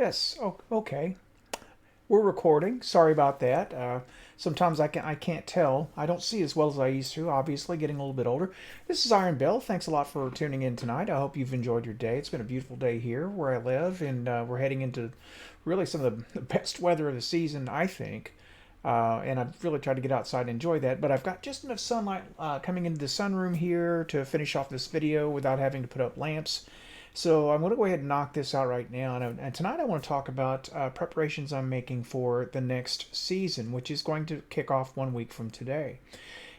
Yes. Oh, okay. We're recording. Sorry about that. Sometimes I can't tell. I don't see as well as I used to. Obviously, getting a little bit older. This is Iron Bill. Thanks a lot for tuning in tonight. I hope you've enjoyed your day. It's been a beautiful day here where I live, and we're heading into really some of the best weather of the season, I think. And I've really tried to get outside and enjoy that. But I've got just enough sunlight coming into the sunroom here to finish off this video without having to put up lamps. So I'm going to go ahead and knock this out right now. And tonight I want to talk about preparations I'm making for the next season, which is going to kick off 1 week from today.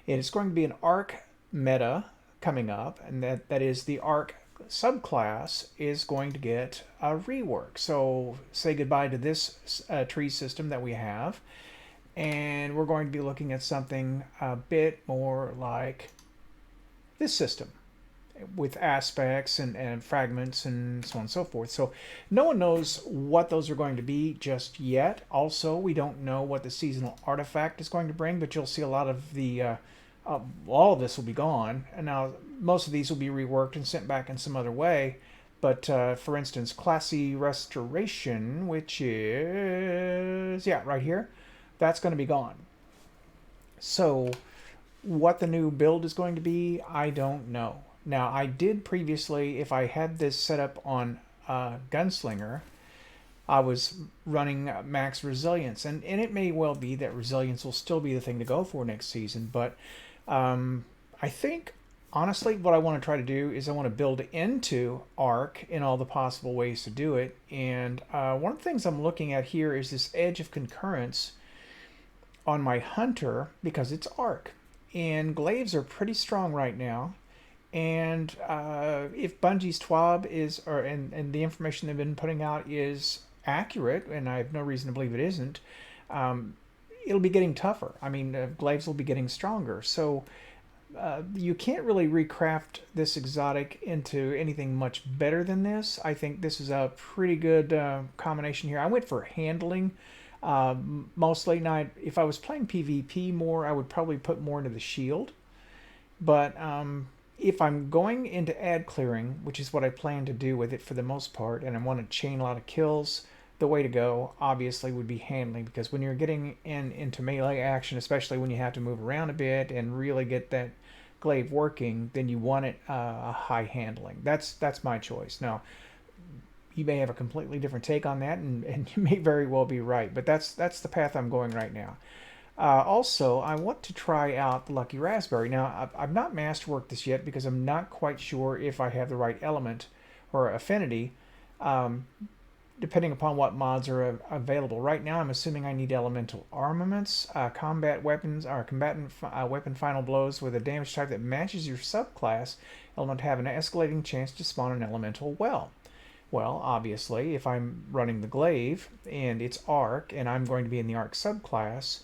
It is going to be an arc meta coming up, and that is the arc subclass is going to get a rework. So say goodbye to this tree system that we have, and we're going to be looking at something a bit more like this system with aspects and fragments and so on and so forth. So no one knows what those are going to be just yet. Also, we don't know what the seasonal artifact is going to bring, but you'll see a lot of all of this will be gone. And now most of these will be reworked and sent back in some other way. But for instance, Classy Restoration, which is, yeah, right here, that's going to be gone. So what the new build is going to be, I don't know. Now, I did previously, if I had this set up on Gunslinger, I was running max resilience. And it may well be that resilience will still be the thing to go for next season. But I think, honestly, what I want to try to do is I want to build into Arc in all the possible ways to do it. And one of the things I'm looking at here is this edge of concurrence on my Hunter because it's Arc. And glaives are pretty strong right now. And if Bungie's TWAB is, and the information they've been putting out is accurate, and I have no reason to believe it isn't, it'll be getting tougher. I mean, glaives will be getting stronger. So you can't really recraft this exotic into anything much better than this. I think this is a pretty good combination here. I went for handling mostly. Now, if I was playing PvP more, I would probably put more into the shield. But if I'm going into ad clearing, which is what I plan to do with it for the most part, and I want to chain a lot of kills, the way to go obviously would be handling, because when you're getting into melee action, especially when you have to move around a bit and really get that glaive working, then you want it a high handling. That's my choice. Now, you may have a completely different take on that, and you may very well be right, but that's the path I'm going right now. Also, I want to try out the Lucky Raspberry. Now, I've not masterworked this yet because I'm not quite sure if I have the right element or affinity, depending upon what mods are available. Right now, I'm assuming I need elemental armaments, combat weapons, or combatant weapon final blows with a damage type that matches your subclass element have an escalating chance to spawn an elemental well. Well, obviously, if I'm running the glaive and it's arc and I'm going to be in the arc subclass,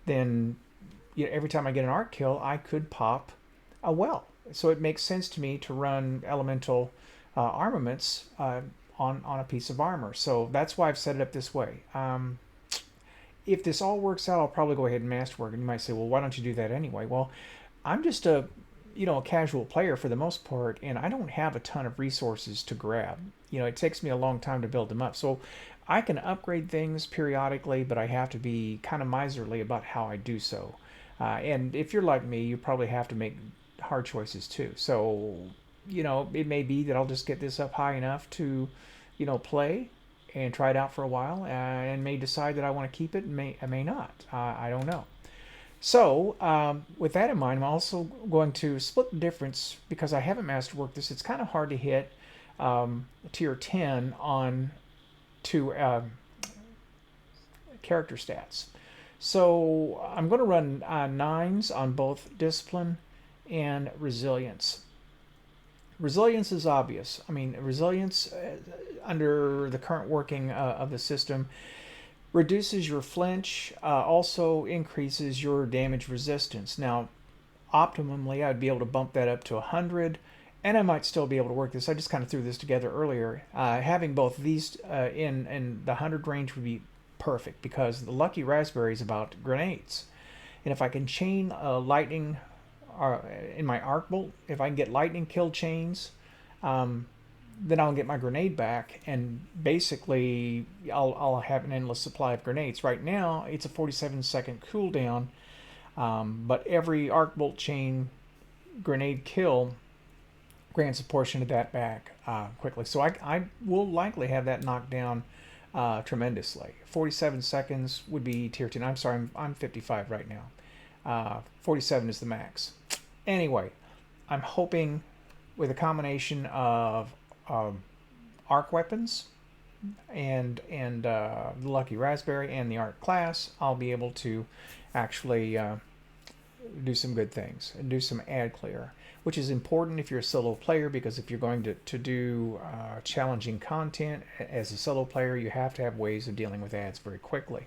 then every time I get an arc kill, I could pop a well. So it makes sense to me to run elemental armaments on a piece of armor. So that's why I've set it up this way. If this all works out, I'll probably go ahead and masterwork. And you might say, well, why don't you do that anyway? Well, I'm just a casual player for the most part, and I don't have a ton of resources to grab. It takes me a long time to build them up. So I can upgrade things periodically, but I have to be kind of miserly about how I do so. And if you're like me, you probably have to make hard choices too. So, it may be that I'll just get this up high enough to, play and try it out for a while, and may decide that I want to keep it, and I may not. I don't know. So, with that in mind, I'm also going to split the difference because I haven't masterworked this. It's kind of hard to hit tier 10 on to character stats. So I'm going to run 9s on both discipline and resilience. Resilience is obvious. I mean, resilience under the current working of the system reduces your flinch, also increases your damage resistance. Now, optimally, I'd be able to bump that up to 100, and I might still be able to work this. I just kind of threw this together earlier. Having both these in the 100 range would be perfect because the Lucky Raspberry is about grenades. And if I can chain lightning in my arc bolt, if I can get lightning kill chains, then I'll get my grenade back, and basically I'll have an endless supply of grenades. Right now, it's a 47-second cooldown, but every arc bolt chain grenade kill grants a portion of that back quickly. So I will likely have that knocked down tremendously. 47 seconds would be tier 10. I'm sorry, I'm 55 right now. 47 is the max. Anyway, I'm hoping with a combination of arc weapons and the Lucky Raspberry and the arc class, I'll be able to actually do some good things and do some ad clear, which is important if you're a solo player, because if you're going to do challenging content as a solo player, you have to have ways of dealing with ads very quickly.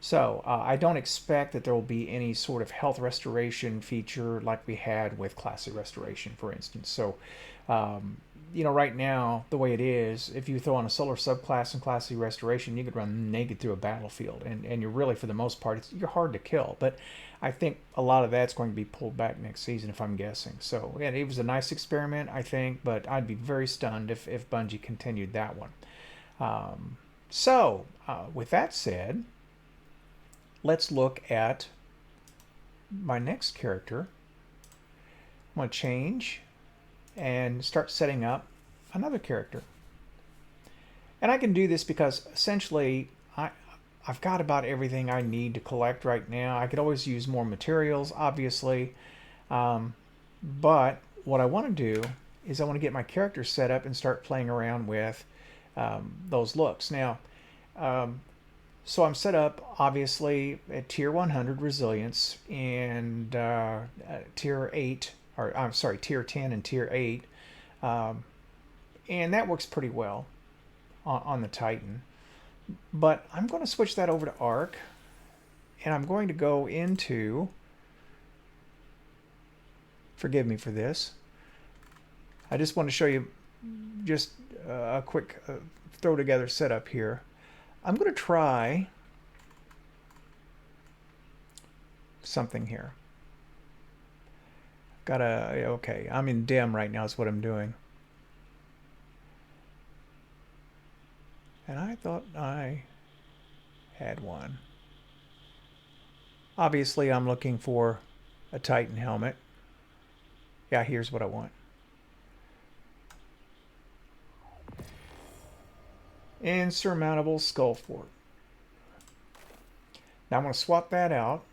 So I don't expect that there will be any sort of health restoration feature like we had with Classic Restoration, for instance. So, right now, the way it is, if you throw on a solar subclass in Classic Restoration, you could run naked through a battlefield, and you're really, for the most part, you're hard to kill. But I think a lot of that's going to be pulled back next season, if I'm guessing. So, and it was a nice experiment, I think, but I'd be very stunned if Bungie continued that one. With that said, let's look at my next character. I'm going to change and start setting up another character. And I can do this because essentially I've got about everything I need to collect right now. I could always use more materials, obviously. But what I want to do is I want to get my character set up and start playing around with those looks. Now, so I'm set up, obviously, at Tier 100 Resilience and Tier 8, or I'm sorry, Tier 10 and Tier 8. And that works pretty well on the Titan. But I'm going to switch that over to Arc, and I'm going to go into, forgive me for this, I just want to show you just a quick throw together setup here. I'm going to try something here. Okay, I'm in dim right now is what I'm doing. And I thought I had one. Obviously, I'm looking for a Titan helmet. Yeah, here's what I want. Insurmountable skull fort. Now I'm going to swap that out.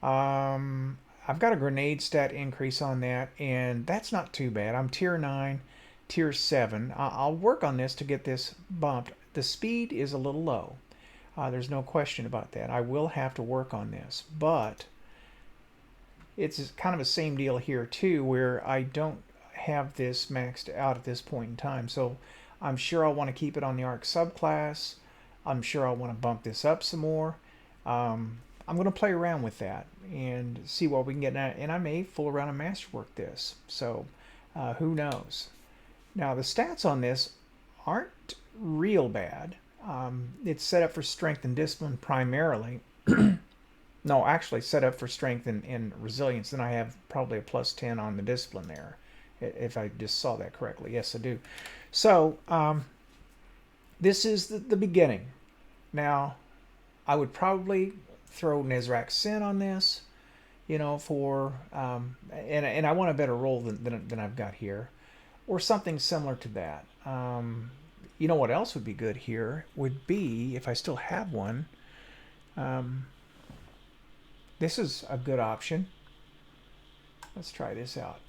I've got a grenade stat increase on that, and that's not too bad. I'm tier 9, tier 7. I'll work on this to get this bumped. The speed is a little low. There's no question about that. I will have to work on this, but it's kind of the same deal here too, where I don't have this maxed out at this point in time. So I'm sure I'll want to keep it on the Arc subclass. I'm sure I'll want to bump this up some more. I'm going to play around with that and see what we can get. And I may fool around and masterwork this. So who knows? Now the stats on this aren't real bad. It's set up for strength and discipline primarily. No, actually set up for strength and resilience. Then I have probably a plus 10 on the discipline there, if I just saw that correctly. Yes, I do. So this is the beginning. Now, I would probably throw Nezrak Sin on this, for and I want a better roll than I've got here, or something similar to that. What else would be good here would be, if I still have one, this is a good option. Let's try this out.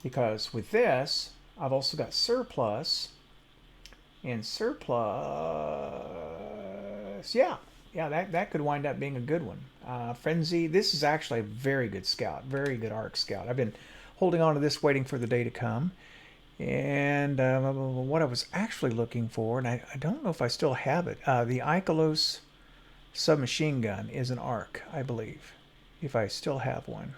Because with this, I've also got surplus. And surplus, yeah, that could wind up being a good one. Frenzy, this is actually a very good scout, very good arc scout. I've been holding on to this, waiting for the day to come. And what I was actually looking for, and I don't know if I still have it, the Ikelos submachine gun is an arc, I believe, if I still have one.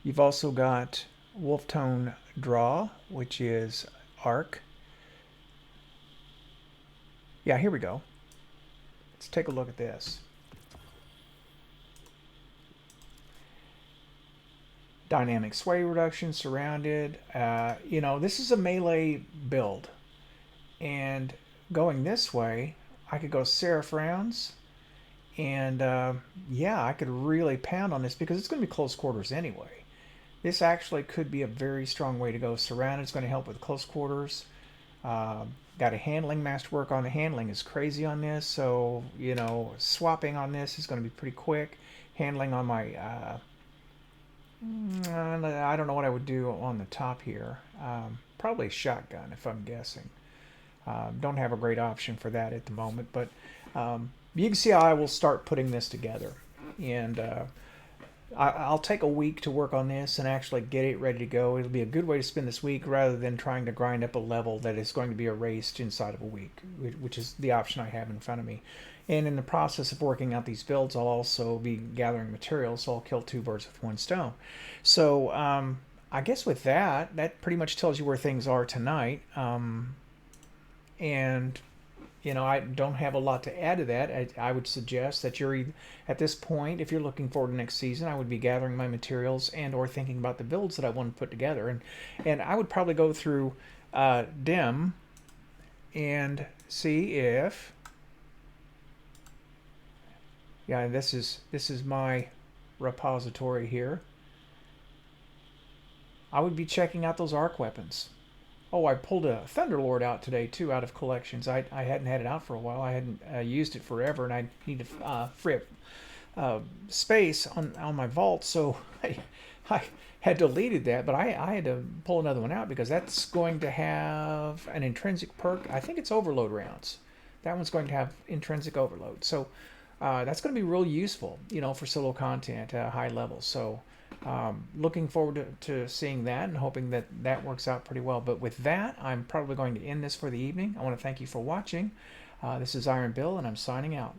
You've also got Wolf Tone Draw, which is arc. Yeah, here we go. Let's take a look at this. Dynamic sway reduction, surrounded. This is a melee build. And going this way, I could go Seraph rounds. And yeah, I could really pound on this because it's going to be close quarters anyway. This actually could be a very strong way to go. Surrounded is going to help with close quarters. Uh, got a handling masterwork on the handling is crazy on this. So, swapping on this is going to be pretty quick. Handling on my, I don't know what I would do on the top here. Probably shotgun if I'm guessing. Don't have a great option for that at the moment, but you can see how I will start putting this together. And I'll take a week to work on this and actually get it ready to go. It'll be a good way to spend this week rather than trying to grind up a level that is going to be erased inside of a week, which is the option I have in front of me. And in the process of working out these builds, I'll also be gathering materials, so I'll kill two birds with one stone. So I guess with that pretty much tells you where things are tonight. And I don't have a lot to add to that. I would suggest that at this point, if you're looking forward to next season, I would be gathering my materials and or thinking about the builds that I want to put together. And I would probably go through Dim and see if, yeah, this is my repository here. I would be checking out those arc weapons. Oh, I pulled a Thunderlord out today too, out of collections. I hadn't had it out for a while. I hadn't used it forever, and I need to free up space on my vault, so I had deleted that. But I had to pull another one out because that's going to have an intrinsic perk. I think it's overload rounds. That one's going to have intrinsic overload, so that's going to be real useful, for solo content at high levels. So. Looking forward to seeing that and hoping that works out pretty well. But with that, I'm probably going to end this for the evening. I want to thank you for watching. This is Iron Bill, and I'm signing out.